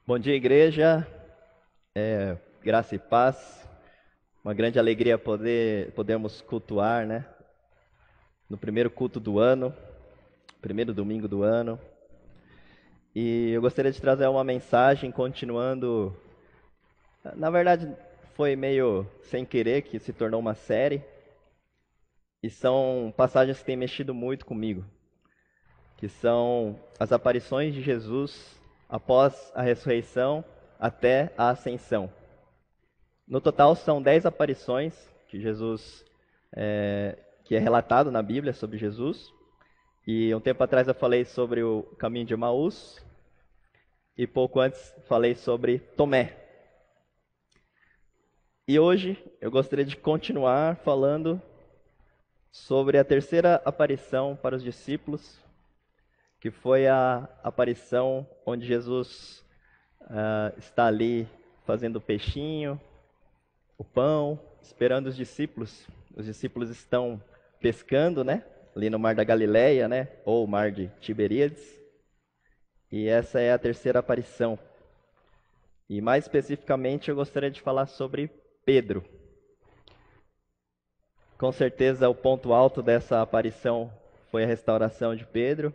Bom dia, igreja. Graça e paz. Uma grande alegria podermos cultuar, né? No primeiro culto do ano, primeiro domingo do ano. E eu gostaria de trazer uma mensagem continuando. Na verdade, foi meio sem querer que se tornou uma série. E são passagens que têm mexido muito comigo, que são as aparições de Jesus após a ressurreição até a ascensão. No total, são 10 aparições que Jesus, que é relatado na Bíblia sobre Jesus. E um tempo atrás eu falei sobre o caminho de Emaús e pouco antes falei sobre Tomé. E hoje eu gostaria de continuar falando sobre a terceira aparição para os discípulos, que foi a aparição onde Jesus está ali fazendo o peixinho, o pão, esperando os discípulos. Os discípulos estão pescando, né? Ali no Mar da Galileia, né? Ou Mar de Tiberíades. E essa é a terceira aparição. E mais especificamente eu gostaria de falar sobre Pedro. Com certeza o ponto alto dessa aparição foi a restauração de Pedro.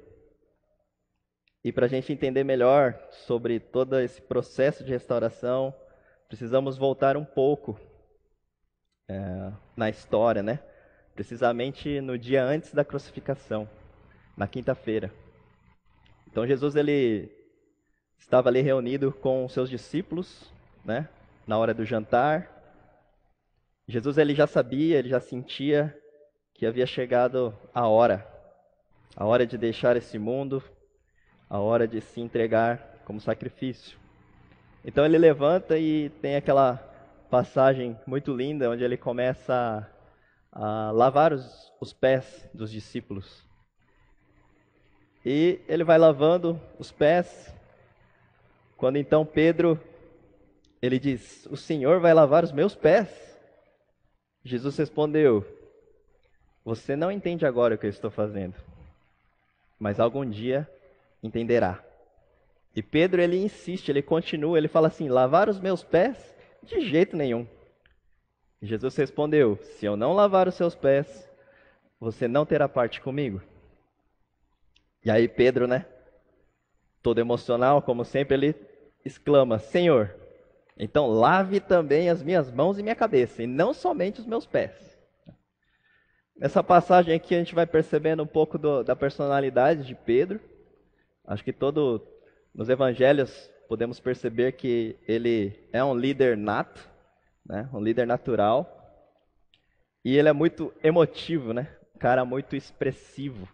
E para a gente entender melhor sobre todo esse processo de restauração, precisamos voltar um pouco na história, né? Precisamente no dia antes da crucificação, na quinta-feira. Então Jesus ele estava ali reunido com os seus discípulos, né? Na hora do jantar. Jesus ele já sabia, ele já sentia que havia chegado a hora de deixar esse mundo, a hora de se entregar como sacrifício. Então ele levanta e tem aquela passagem muito linda onde ele começa a lavar os pés dos discípulos. E ele vai lavando os pés, quando então Pedro, ele diz, o Senhor vai lavar os meus pés? Jesus respondeu, você não entende agora o que eu estou fazendo, mas algum dia entenderá. E Pedro, ele insiste, ele continua, ele fala assim, lavar os meus pés? De jeito nenhum. E Jesus respondeu, se eu não lavar os seus pés, você não terá parte comigo. E aí Pedro, né, todo emocional, como sempre, ele exclama, Senhor, então lave também as minhas mãos e minha cabeça, e não somente os meus pés. Nessa passagem aqui a gente vai percebendo um pouco da personalidade de Pedro. Acho que nos evangelhos podemos perceber que ele é um líder nato, né? Um líder natural. E ele é muito emotivo, né? Um cara muito expressivo.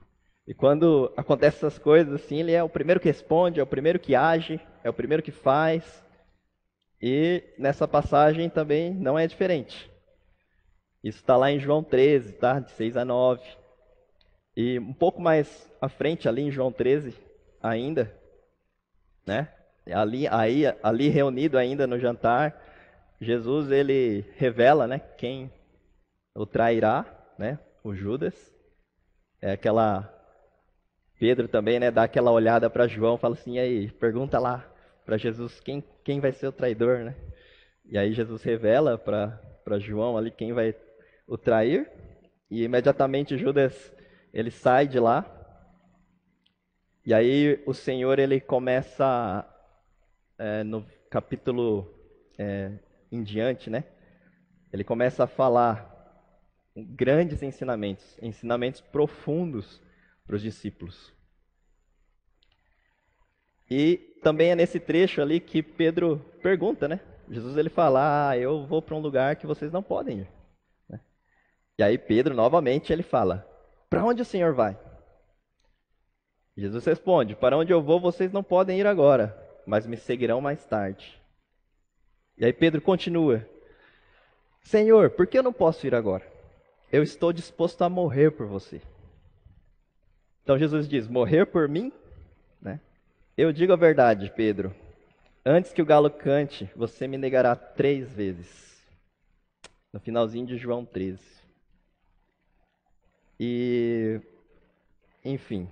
E quando acontecem essas coisas assim, ele é o primeiro que responde, é o primeiro que age, é o primeiro que faz. E nessa passagem também não é diferente. Isso está lá em João 13, tá? De 6 a 9. E um pouco mais à frente, ali em João 13, ainda, né? Ali reunido ainda no jantar, Jesus ele revela, né? Quem o trairá, né? O Judas. É aquela Pedro também, né? Dá aquela olhada para João, fala assim, e aí, pergunta lá para Jesus quem vai ser o traidor, né? E aí Jesus revela para João ali quem vai o trair. E imediatamente Judas ele sai de lá. E aí o Senhor ele começa no capítulo em diante, né? Ele começa a falar grandes ensinamentos, ensinamentos profundos para os discípulos. E também é nesse trecho ali que Pedro pergunta, né? Jesus ele fala, eu vou para um lugar que vocês não podem ir. E aí Pedro novamente ele fala, para onde o Senhor vai? Jesus responde, para onde eu vou vocês não podem ir agora, mas me seguirão mais tarde. E aí Pedro continua, Senhor, por que eu não posso ir agora? Eu estou disposto a morrer por você. Então Jesus diz, morrer por mim? Né? Eu digo a verdade, Pedro. Antes que o galo cante, você me negará 3 vezes. No finalzinho de João 13. Enfim,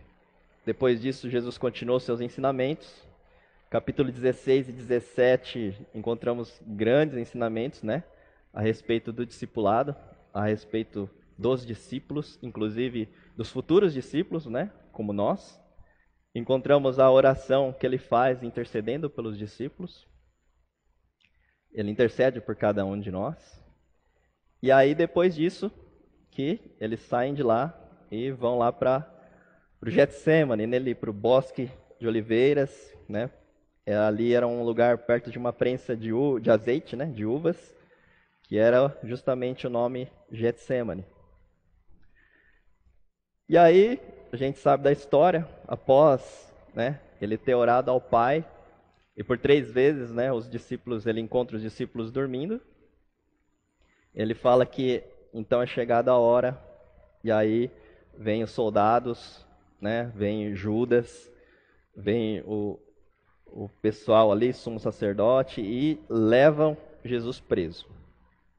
depois disso, Jesus continuou seus ensinamentos. capítulo 16 e 17, encontramos grandes ensinamentos, né, a respeito do discipulado, a respeito dos discípulos, inclusive dos futuros discípulos, né, como nós. Encontramos a oração que ele faz intercedendo pelos discípulos. Ele intercede por cada um de nós. E aí, depois disso, que eles saem de lá e vão lá para o Getsemane, para o bosque de oliveiras, né? Ali era um lugar perto de uma prensa de azeite, né? De uvas, que era justamente o nome Getsemane. E aí, a gente sabe da história, após, né, ele ter orado ao Pai, e por 3 vezes, né, ele encontra os discípulos dormindo. Ele fala que então é chegada a hora, e aí vem os soldados, né, vem Judas, vem o pessoal ali, sumo sacerdote, e levam Jesus preso,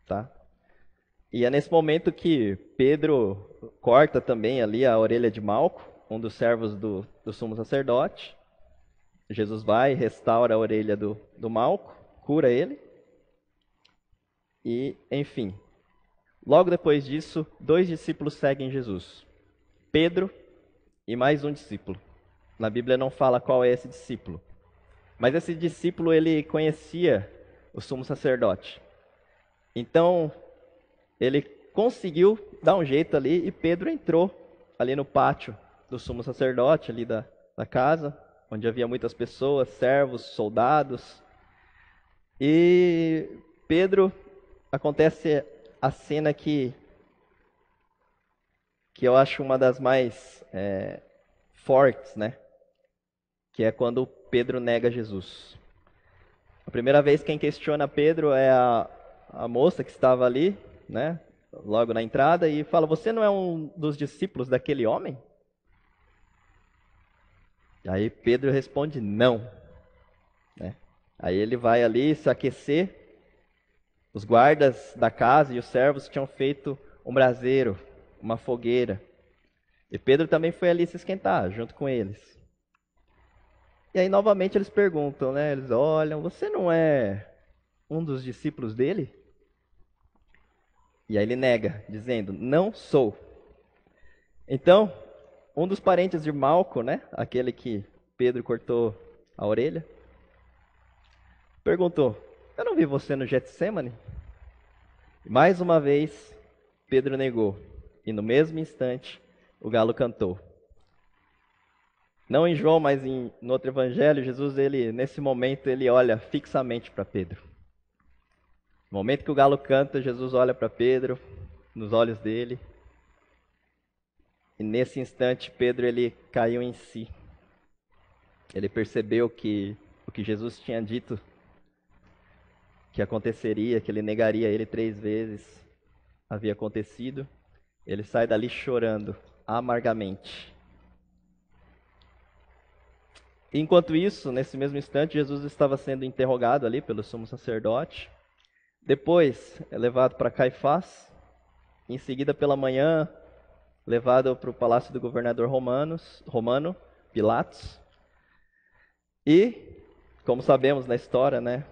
tá? E é nesse momento que Pedro corta também ali a orelha de Malco, um dos servos do sumo sacerdote. Jesus vai, restaura a orelha do Malco, cura ele. E, enfim, logo depois disso, 2 discípulos seguem Jesus. Pedro e mais um discípulo. Na Bíblia não fala qual é esse discípulo. Mas esse discípulo, ele conhecia o sumo sacerdote. Então, ele conseguiu dar um jeito ali e Pedro entrou ali no pátio do sumo sacerdote, ali da casa, onde havia muitas pessoas, servos, soldados. E Pedro, acontece a cena que eu acho uma das mais fortes, né? Que é quando Pedro nega Jesus. A primeira vez quem questiona Pedro é a moça que estava ali, né? Logo na entrada, e fala: "Você não é um dos discípulos daquele homem?" E aí Pedro responde: "Não." Né? Aí ele vai ali se aquecer. Os guardas da casa e os servos tinham feito um braseiro, uma fogueira. E Pedro também foi ali se esquentar, junto com eles. E aí novamente eles perguntam, né? Eles olham: "Você não é um dos discípulos dele?" E aí ele nega, dizendo: "Não sou." Então, um dos parentes de Malco, né? Aquele que Pedro cortou a orelha, perguntou: "Eu não vi você no Getsemane?" Mais uma vez, Pedro negou. E no mesmo instante, o galo cantou. Não em João, mas no outro evangelho, Jesus, nesse momento, ele olha fixamente para Pedro. No momento que o galo canta, Jesus olha para Pedro, nos olhos dele. E nesse instante, Pedro, ele caiu em si. Ele percebeu que o que Jesus tinha dito que aconteceria, que ele negaria ele 3 vezes, havia acontecido. Ele sai dali chorando amargamente. Enquanto isso, nesse mesmo instante, Jesus estava sendo interrogado ali pelo sumo sacerdote. Depois é levado para Caifás. Em seguida, pela manhã, levado para o palácio do governador romano, Pilatos. E, como sabemos na história, né,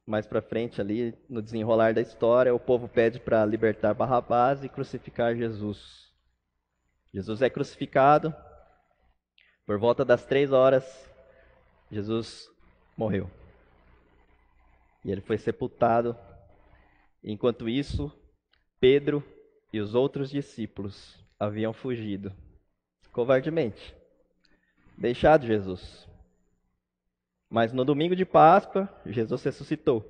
mais para frente ali, no desenrolar da história, o povo pede para libertar Barrabás e crucificar Jesus. Jesus é crucificado. Por volta das 3 horas, Jesus morreu. E ele foi sepultado. Enquanto isso, Pedro e os outros discípulos haviam fugido covardemente, deixado Jesus. Mas no domingo de Páscoa, Jesus ressuscitou.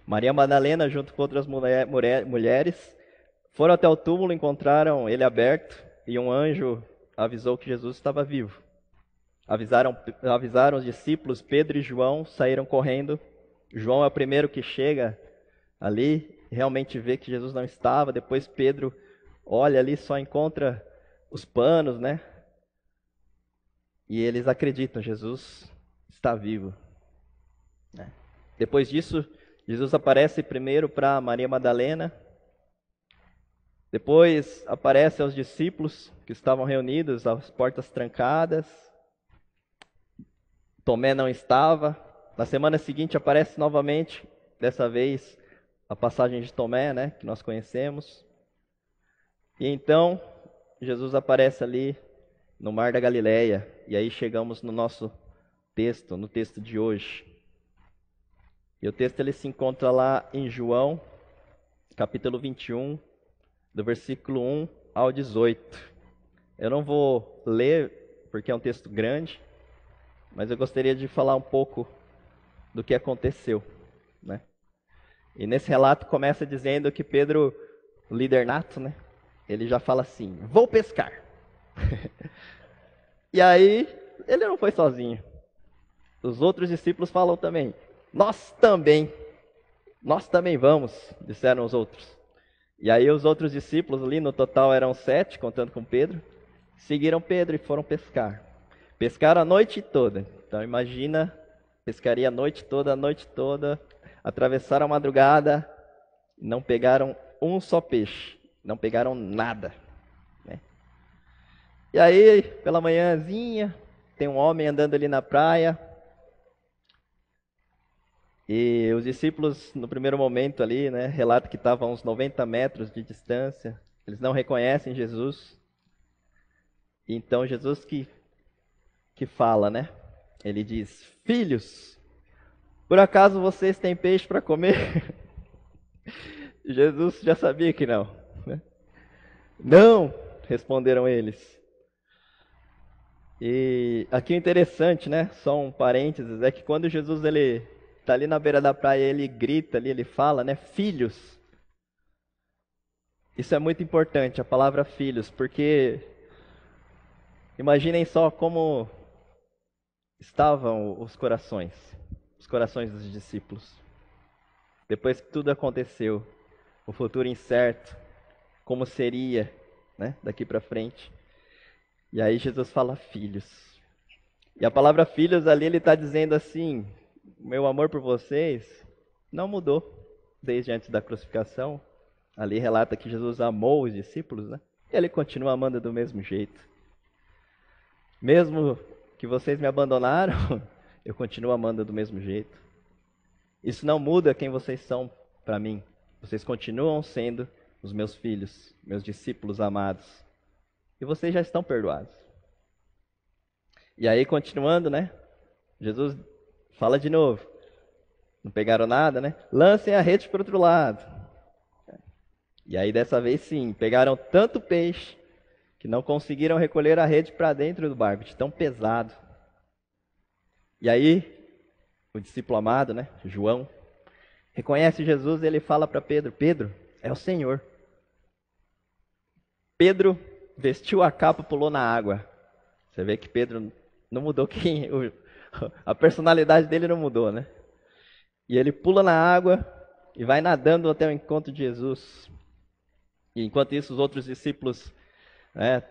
Maria Madalena, junto com outras mulheres, foram até o túmulo, encontraram ele aberto e um anjo avisou que Jesus estava vivo. Avisaram os discípulos, Pedro e João saíram correndo. João é o primeiro que chega ali, realmente vê que Jesus não estava. Depois Pedro olha ali, só encontra os panos, né? E eles acreditam, Jesus está vivo. Depois disso, Jesus aparece primeiro para Maria Madalena. Depois aparece aos discípulos que estavam reunidos, as portas trancadas. Tomé não estava. Na semana seguinte aparece novamente, dessa vez a passagem de Tomé, né, que nós conhecemos. E então Jesus aparece ali no Mar da Galileia. E aí chegamos no nosso texto, no texto de hoje. E o texto ele se encontra lá em João, capítulo 21, do versículo 1 ao 18. Eu não vou ler, porque é um texto grande, mas eu gostaria de falar um pouco do que aconteceu, né? E nesse relato começa dizendo que Pedro, o líder nato, né? Ele já fala assim, vou pescar. E aí, ele não foi sozinho. Os outros discípulos falam também, nós também vamos, disseram os outros. E aí os outros discípulos ali, no total eram 7, contando com Pedro, seguiram Pedro e foram pescar. Pescaram a noite toda. Então imagina, pescaria a noite toda, atravessaram a madrugada, não pegaram um só peixe, não pegaram nada, né? E aí, pela manhãzinha, tem um homem andando ali na praia, e os discípulos, no primeiro momento ali, né, relata que estavam a uns 90 metros de distância. Eles não reconhecem Jesus. Então Jesus que fala, né? Ele diz, filhos, por acaso vocês têm peixe para comer? Jesus já sabia que não, né? Não, responderam eles. E aqui o interessante, né? Só um parênteses, é que quando Jesus ele está ali na beira da praia, ele grita ali, ele fala, né? Filhos. Isso é muito importante, a palavra filhos, porque imaginem só como estavam os corações dos discípulos. Depois que tudo aconteceu, o futuro incerto, como seria, né, daqui para frente. E aí Jesus fala filhos. E a palavra filhos ali ele está dizendo assim, meu amor por vocês não mudou desde antes da crucificação. Ali relata que Jesus amou os discípulos, né? E ele continua amando do mesmo jeito. Mesmo que vocês me abandonaram, eu continuo amando do mesmo jeito. Isso não muda quem vocês são para mim. Vocês continuam sendo os meus filhos, meus discípulos amados. E vocês já estão perdoados. E aí, continuando, né? Jesus fala de novo. Não pegaram nada, né? Lancem a rede para o outro lado. E aí, dessa vez sim, pegaram tanto peixe que não conseguiram recolher a rede para dentro do barco, de tão pesado. E aí, o discípulo amado, né? João, reconhece Jesus e ele fala para Pedro, Pedro, é o Senhor. Pedro vestiu a capa e pulou na água. Você vê que Pedro não mudou a personalidade dele não mudou, né? E ele pula na água e vai nadando até o encontro de Jesus. E enquanto isso, os outros discípulos, né,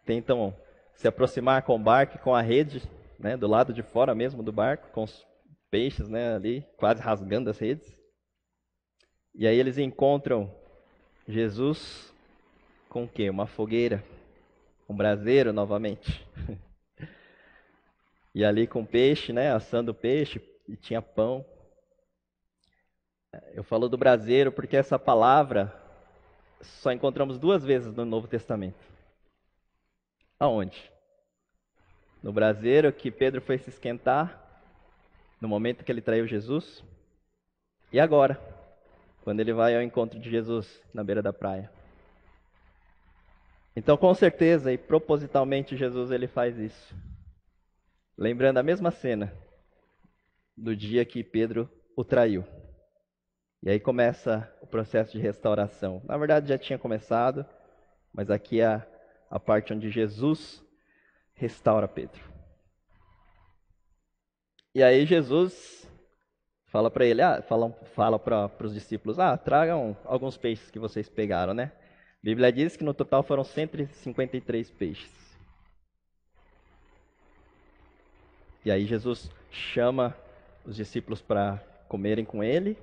tentam se aproximar com o barco e com a rede, né, do lado de fora mesmo do barco, com os peixes, né, ali quase rasgando as redes. E aí eles encontram Jesus com o quê? Uma fogueira, um braseiro novamente. E ali com peixe, né, assando peixe, e tinha pão. Eu falo do braseiro porque essa palavra só encontramos 2 vezes no Novo Testamento. Aonde? No braseiro que Pedro foi se esquentar, no momento que ele traiu Jesus. E agora, quando ele vai ao encontro de Jesus na beira da praia. Então, com certeza e propositalmente, Jesus ele faz isso. Lembrando a mesma cena do dia que Pedro o traiu. E aí começa o processo de restauração. Na verdade já tinha começado, mas aqui é a parte onde Jesus restaura Pedro. E aí Jesus fala para ele, fala para os discípulos, tragam alguns peixes que vocês pegaram, né? A Bíblia diz que no total foram 153 peixes. E aí Jesus chama os discípulos para comerem com ele.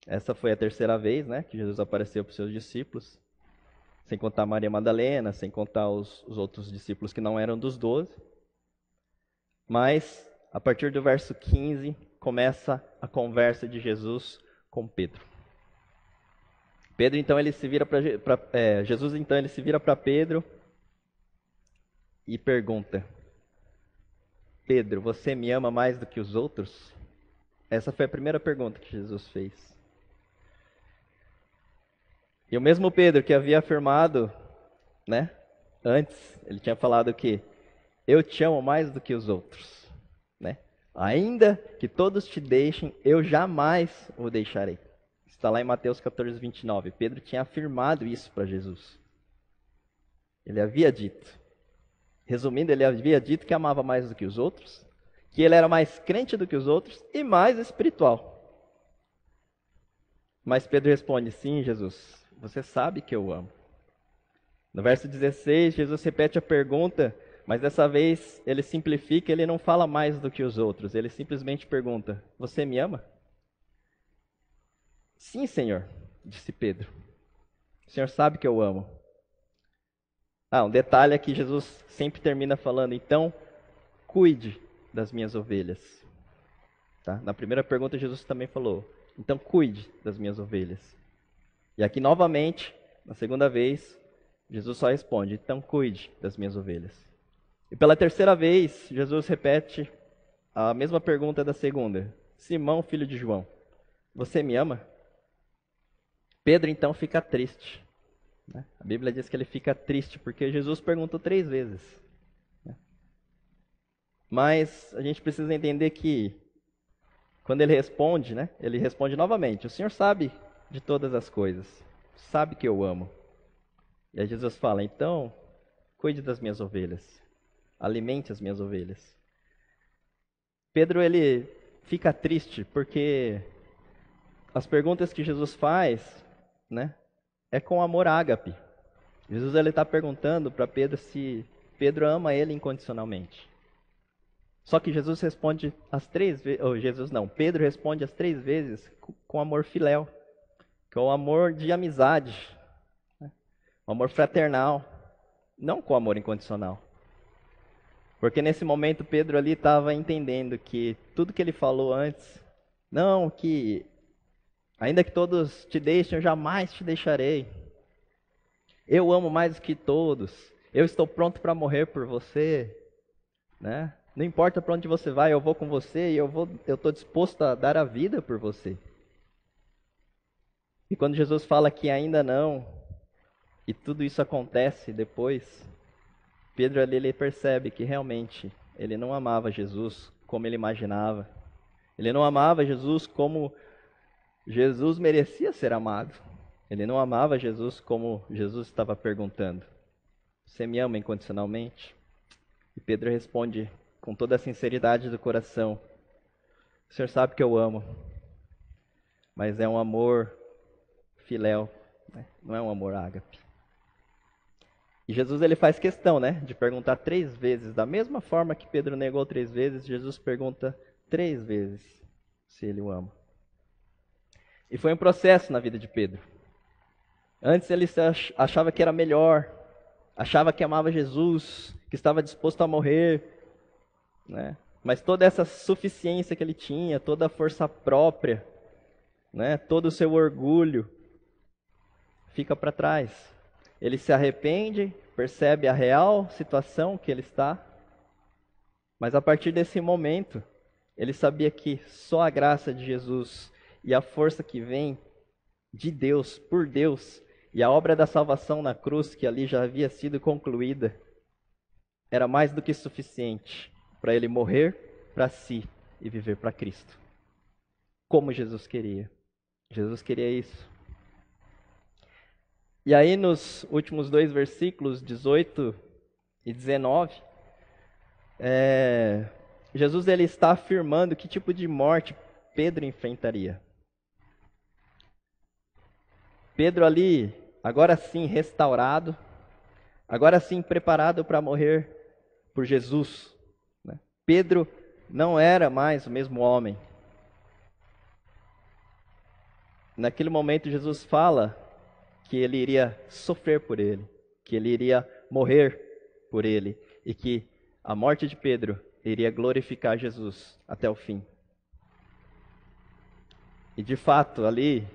Essa foi a 3ª vez, né, que Jesus apareceu para os seus discípulos. Sem contar Maria Madalena, sem contar os outros discípulos que não eram dos 12. Mas a partir do verso 15, começa a conversa de Jesus com Pedro. Pedro, então, ele se vira para Jesus, então, ele se vira para Pedro e pergunta: Pedro, você me ama mais do que os outros? Essa foi a primeira pergunta que Jesus fez. E o mesmo Pedro que havia afirmado, né, antes, ele tinha falado que eu te amo mais do que os outros, né? Ainda que todos te deixem, eu jamais o deixarei. Está lá em Mateus 14, 29. Pedro tinha afirmado isso para Jesus. Ele havia dito. Resumindo, ele havia dito que amava mais do que os outros, que ele era mais crente do que os outros e mais espiritual. Mas Pedro responde: sim, Jesus, você sabe que eu amo. No verso 16, Jesus repete a pergunta, mas dessa vez ele simplifica, ele não fala mais do que os outros. Ele simplesmente pergunta: você me ama? Sim, Senhor, disse Pedro. O Senhor sabe que eu amo. Um detalhe é que Jesus sempre termina falando: então, cuide das minhas ovelhas. Tá? Na primeira pergunta, Jesus também falou: então, cuide das minhas ovelhas. E aqui, novamente, na segunda vez, Jesus só responde: então, cuide das minhas ovelhas. E pela terceira vez, Jesus repete a mesma pergunta da segunda: Simão, filho de João, você me ama? Pedro, então, fica triste. A Bíblia diz que ele fica triste porque Jesus perguntou 3 vezes. Mas a gente precisa entender que quando ele responde novamente: o Senhor sabe de todas as coisas, sabe que eu amo. E aí Jesus fala: então, cuide das minhas ovelhas, alimente as minhas ovelhas. Pedro, ele fica triste porque as perguntas que Jesus faz, né, é com amor ágape. Jesus está perguntando para Pedro se Pedro ama ele incondicionalmente. Só que Jesus responde as 3 vezes, Pedro responde as 3 vezes com amor filéu, que é o amor de amizade, né? O amor fraternal, não com amor incondicional. Porque nesse momento Pedro ali estava entendendo que tudo que ele falou antes, não, que ainda que todos te deixem, eu jamais te deixarei. Eu amo mais do que todos. Eu estou pronto para morrer por você, né? Não importa para onde você vai, eu vou com você e eu estou disposto a dar a vida por você. E quando Jesus fala que ainda não, e tudo isso acontece depois, Pedro ali ele percebe que realmente ele não amava Jesus como ele imaginava. Ele não amava Jesus como Jesus merecia ser amado. Ele não amava Jesus como Jesus estava perguntando: você me ama incondicionalmente? E Pedro responde com toda a sinceridade do coração: o Senhor sabe que eu amo, mas é um amor filéu, né? Não é um amor ágape. E Jesus ele faz questão, né, de perguntar 3 vezes. Da mesma forma que Pedro negou 3 vezes, Jesus pergunta 3 vezes se ele o ama. E foi um processo na vida de Pedro. Antes ele achava que era melhor, achava que amava Jesus, que estava disposto a morrer, né? Mas toda essa suficiência que ele tinha, toda a força própria, né, todo o seu orgulho, fica para trás. Ele se arrepende, percebe a real situação que ele está, mas a partir desse momento, ele sabia que só a graça de Jesus e a força que vem de Deus, por Deus, e a obra da salvação na cruz, que ali já havia sido concluída, era mais do que suficiente para ele morrer para si e viver para Cristo. Como Jesus queria. Jesus queria isso. E aí nos últimos 2 versículos, 18 e 19, Jesus ele está afirmando que tipo de morte Pedro enfrentaria. Pedro ali, agora sim restaurado, agora sim preparado para morrer por Jesus, né? Pedro não era mais o mesmo homem. Naquele momento Jesus fala que ele iria sofrer por ele, que ele iria morrer por ele, e que a morte de Pedro iria glorificar Jesus até o fim. E de fato, ali,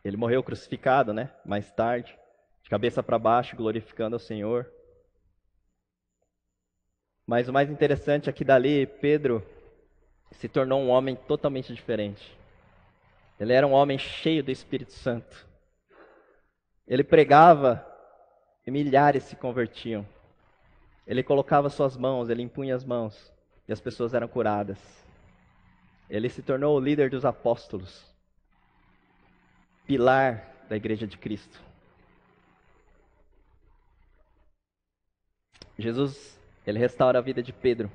ele morreu crucificado, né? Mais tarde, de cabeça para baixo, glorificando ao Senhor. Mas o mais interessante é que dali, Pedro se tornou um homem totalmente diferente. Ele era um homem cheio do Espírito Santo. Ele pregava e milhares se convertiam. Ele colocava suas mãos, ele impunha as mãos e as pessoas eram curadas. Ele se tornou o líder dos apóstolos, pilar da Igreja de Cristo. Jesus, ele restaura a vida de Pedro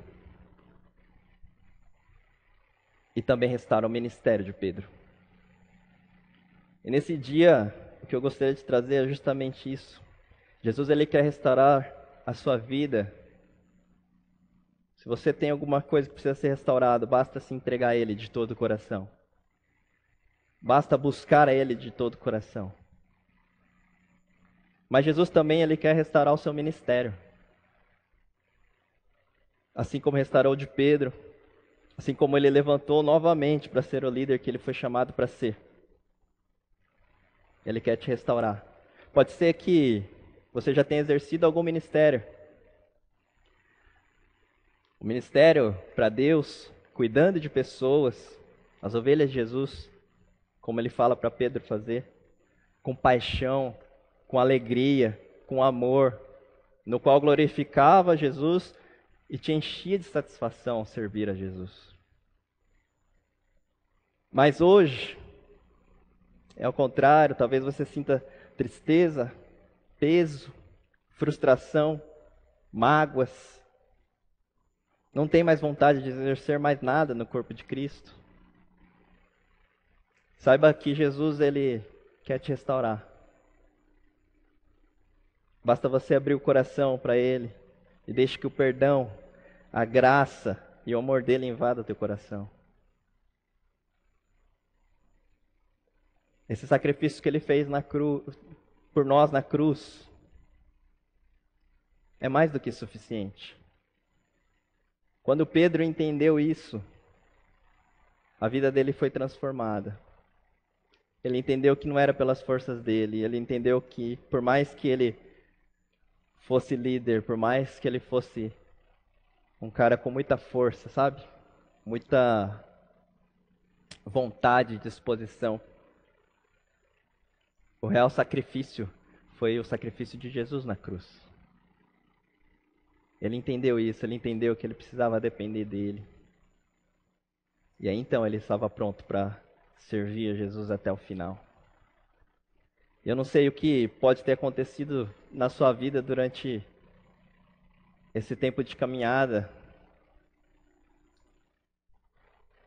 e também restaura o ministério de Pedro. E nesse dia, o que eu gostaria de trazer é justamente isso. Jesus, ele quer restaurar a sua vida. Se você tem alguma coisa que precisa ser restaurada, basta se entregar a Ele de todo o coração. Basta buscar a Ele de todo o coração. Mas Jesus também, ele quer restaurar o seu ministério. Assim como restaurou o de Pedro, assim como ele levantou novamente para ser o líder que ele foi chamado para ser. Ele quer te restaurar. Pode ser que você já tenha exercido algum ministério. O ministério para Deus, cuidando de pessoas, as ovelhas de Jesus, como ele fala para Pedro fazer, com paixão, com alegria, com amor, no qual glorificava Jesus e te enchia de satisfação servir a Jesus. Mas hoje, é ao contrário, talvez você sinta tristeza, peso, frustração, mágoas. Não tem mais vontade de exercer mais nada no corpo de Cristo. Saiba que Jesus, ele quer te restaurar. Basta você abrir o coração para Ele e deixe que o perdão, a graça e o amor dele invada o teu coração. Esse sacrifício que ele fez por nós na cruz é mais do que suficiente. Quando Pedro entendeu isso, a vida dele foi transformada. Ele entendeu que não era pelas forças dele, ele entendeu que por mais que ele fosse líder, por mais que ele fosse um cara com muita força, sabe? Muita vontade e disposição. O real sacrifício foi o sacrifício de Jesus na cruz. Ele entendeu isso, ele entendeu que ele precisava depender dele. E aí então ele estava pronto para servir a Jesus até o final. Eu não sei o que pode ter acontecido na sua vida durante esse tempo de caminhada.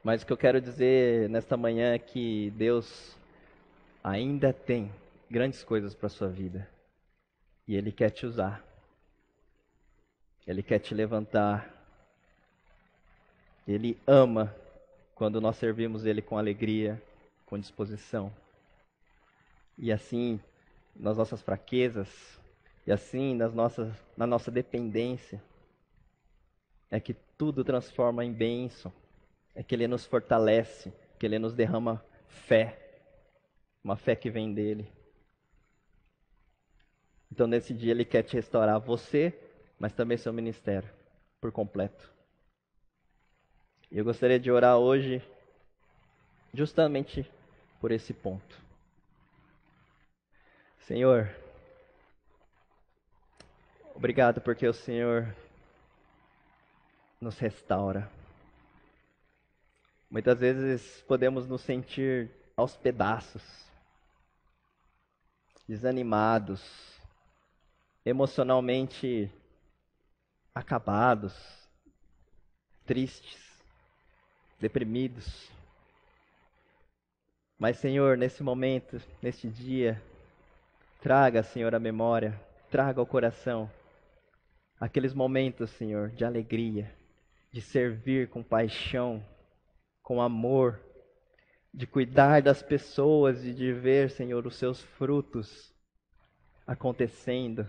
Mas o que eu quero dizer nesta manhã é que Deus ainda tem grandes coisas para a sua vida. E Ele quer te usar. Ele quer te levantar. Ele ama quando nós servimos Ele com alegria, com disposição. E assim, nas nossas fraquezas, e assim na nossa dependência, é que tudo transforma em bênção. É que Ele nos fortalece, que Ele nos derrama fé. Uma fé que vem dEle. Então nesse dia Ele quer te restaurar você, mas também seu ministério, por completo. E eu gostaria de orar hoje justamente por esse ponto. Senhor, obrigado porque o Senhor nos restaura. Muitas vezes podemos nos sentir aos pedaços, desanimados, emocionalmente acabados, tristes, deprimidos. Mas, Senhor, nesse momento, neste dia, traga, Senhor, a memória, traga ao coração aqueles momentos, Senhor, de alegria, de servir com paixão, com amor, de cuidar das pessoas e de ver, Senhor, os seus frutos acontecendo.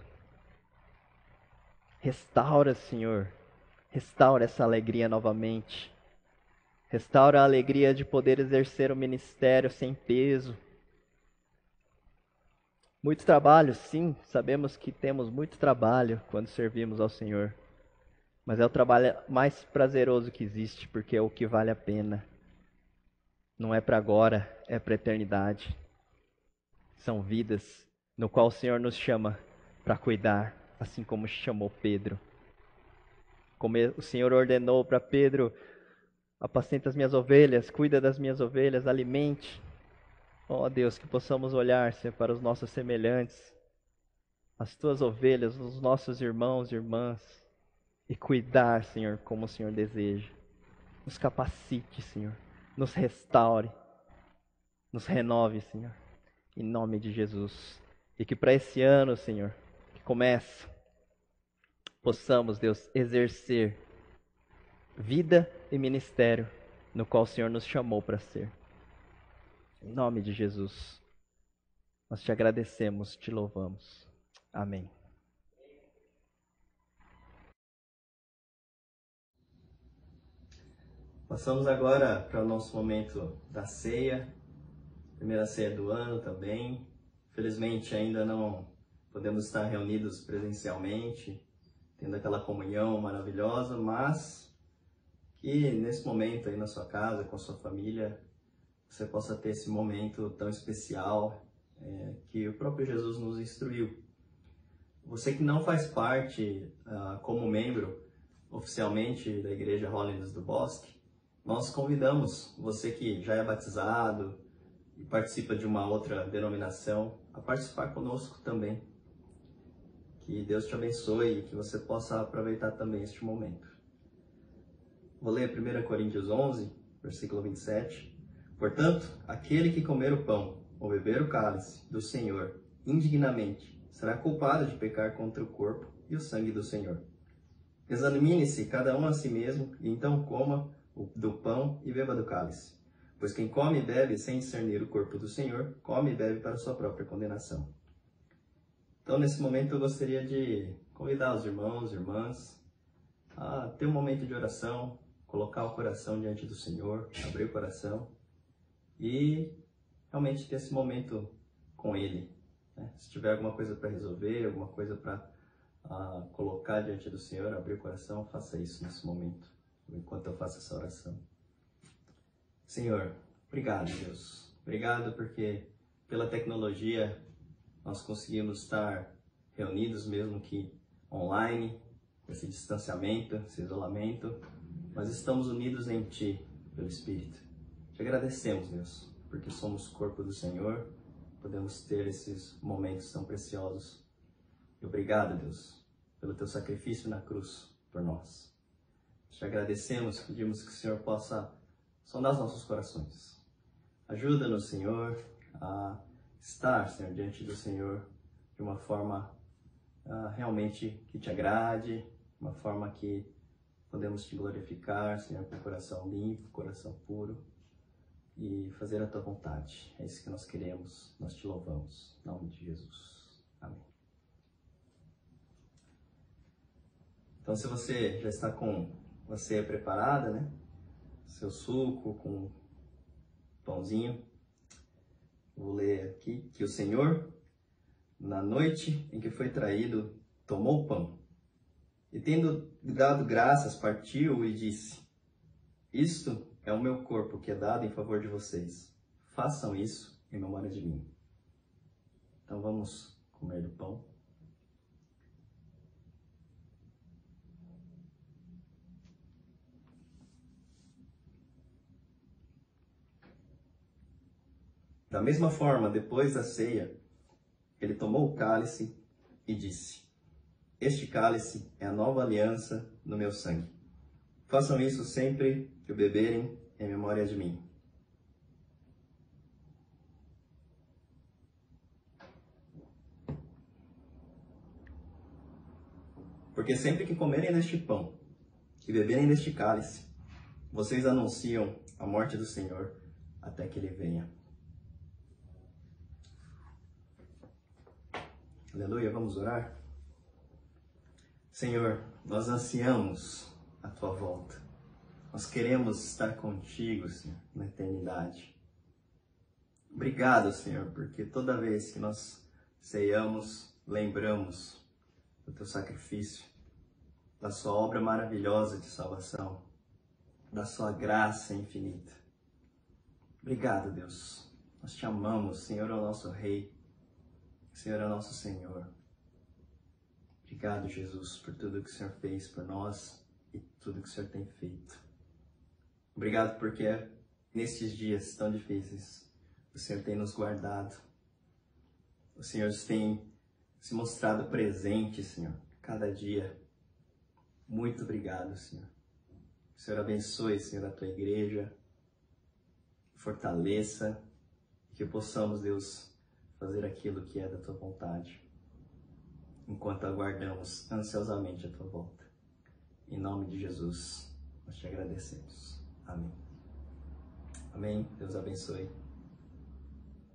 Restaura, Senhor. Restaura essa alegria novamente. Restaura a alegria de poder exercer o ministério sem peso. Muito trabalho, sim, sabemos que temos muito trabalho quando servimos ao Senhor. Mas é o trabalho mais prazeroso que existe, porque é o que vale a pena. Não é para agora, é para a eternidade. São vidas no qual o Senhor nos chama para cuidar, assim como chamou Pedro. Como o Senhor ordenou para Pedro: apacenta as minhas ovelhas, cuida das minhas ovelhas, alimente. Ó Deus, que possamos olhar, Senhor, para os nossos semelhantes, as tuas ovelhas, os nossos irmãos e irmãs, e cuidar, Senhor, como o Senhor deseja. Nos capacite, Senhor. Nos restaure. Nos renove, Senhor. Em nome de Jesus. E que para esse ano, Senhor, que começa, possamos, Deus, exercer vida e ministério no qual o Senhor nos chamou para ser. Em nome de Jesus. Nós te agradecemos, te louvamos. Amém. Passamos agora para o nosso momento da ceia, primeira ceia do ano também. Felizmente ainda não podemos estar reunidos presencialmente, tendo aquela comunhão maravilhosa, mas que nesse momento aí na sua casa, com a sua família, você possa ter esse momento tão especial que o próprio Jesus nos instruiu. Você que não faz parte como membro oficialmente da Igreja Holiness do Bosque, nós convidamos você que já é batizado e participa de uma outra denominação a participar conosco também. Que Deus te abençoe e que você possa aproveitar também este momento. Vou ler 1 Coríntios 11, versículo 27. Portanto, aquele que comer o pão ou beber o cálice do Senhor indignamente será culpado de pecar contra o corpo e o sangue do Senhor. Examine-se cada um a si mesmo, e então coma do pão e beba do cálice. Pois quem come e bebe sem discernir o corpo do Senhor, come e bebe para sua própria condenação. Então, nesse momento, eu gostaria de convidar os irmãos e irmãs a ter um momento de oração, colocar o coração diante do Senhor, abrir o coração e realmente ter esse momento com Ele. Né? Se tiver alguma coisa para resolver, alguma coisa para colocar diante do Senhor, abrir o coração, faça isso nesse momento, enquanto eu faço essa oração. Senhor, obrigado, Deus. Obrigado porque pela tecnologia nós conseguimos estar reunidos, mesmo que online, com esse distanciamento, esse isolamento, mas estamos unidos em Ti, pelo Espírito. Te agradecemos, Deus, porque somos corpo do Senhor, podemos ter esses momentos tão preciosos. E obrigado, Deus, pelo Teu sacrifício na cruz por nós. Te agradecemos, pedimos que o Senhor possa sondar os nossos corações. Ajuda-nos, Senhor, a estar, Senhor, diante do Senhor de uma forma realmente que Te agrade, uma forma que podemos Te glorificar, Senhor, com o coração limpo, coração puro, e fazer a Tua vontade. É isso que nós queremos, nós Te louvamos. Em nome de Jesus. Amém. Então, se você já está com a ceia preparada, né? Seu suco com pãozinho, vou ler aqui que o Senhor, na noite em que foi traído, tomou o pão e, tendo dado graças, partiu e disse: Isto é o meu corpo que é dado em favor de vocês. Façam isso em memória de mim. Então vamos comer do pão. Da mesma forma, depois da ceia, ele tomou o cálice e disse: Este cálice é a nova aliança no meu sangue. Façam isso sempre que o beberem em memória de mim. Porque sempre que comerem deste pão e beberem deste cálice, vocês anunciam a morte do Senhor até que Ele venha. Aleluia, vamos orar? Senhor, nós ansiamos a tua volta. Nós queremos estar contigo, Senhor, na eternidade. Obrigado, Senhor, porque toda vez que nós ceiamos, lembramos do teu sacrifício, da sua obra maravilhosa de salvação, da sua graça infinita. Obrigado, Deus. Nós te amamos, Senhor é o nosso Rei, Senhor é o nosso Senhor. Obrigado, Jesus, por tudo que o Senhor fez por nós e tudo que o Senhor tem feito. Obrigado porque nesses dias tão difíceis o Senhor tem nos guardado. O Senhor tem se mostrado presente, Senhor, cada dia. Muito obrigado, Senhor. O Senhor abençoe, Senhor, a tua igreja, fortaleça, que possamos, Deus, fazer aquilo que é da tua vontade, enquanto aguardamos ansiosamente a tua volta. Em nome de Jesus, nós te agradecemos. Amém. Amém. Deus abençoe.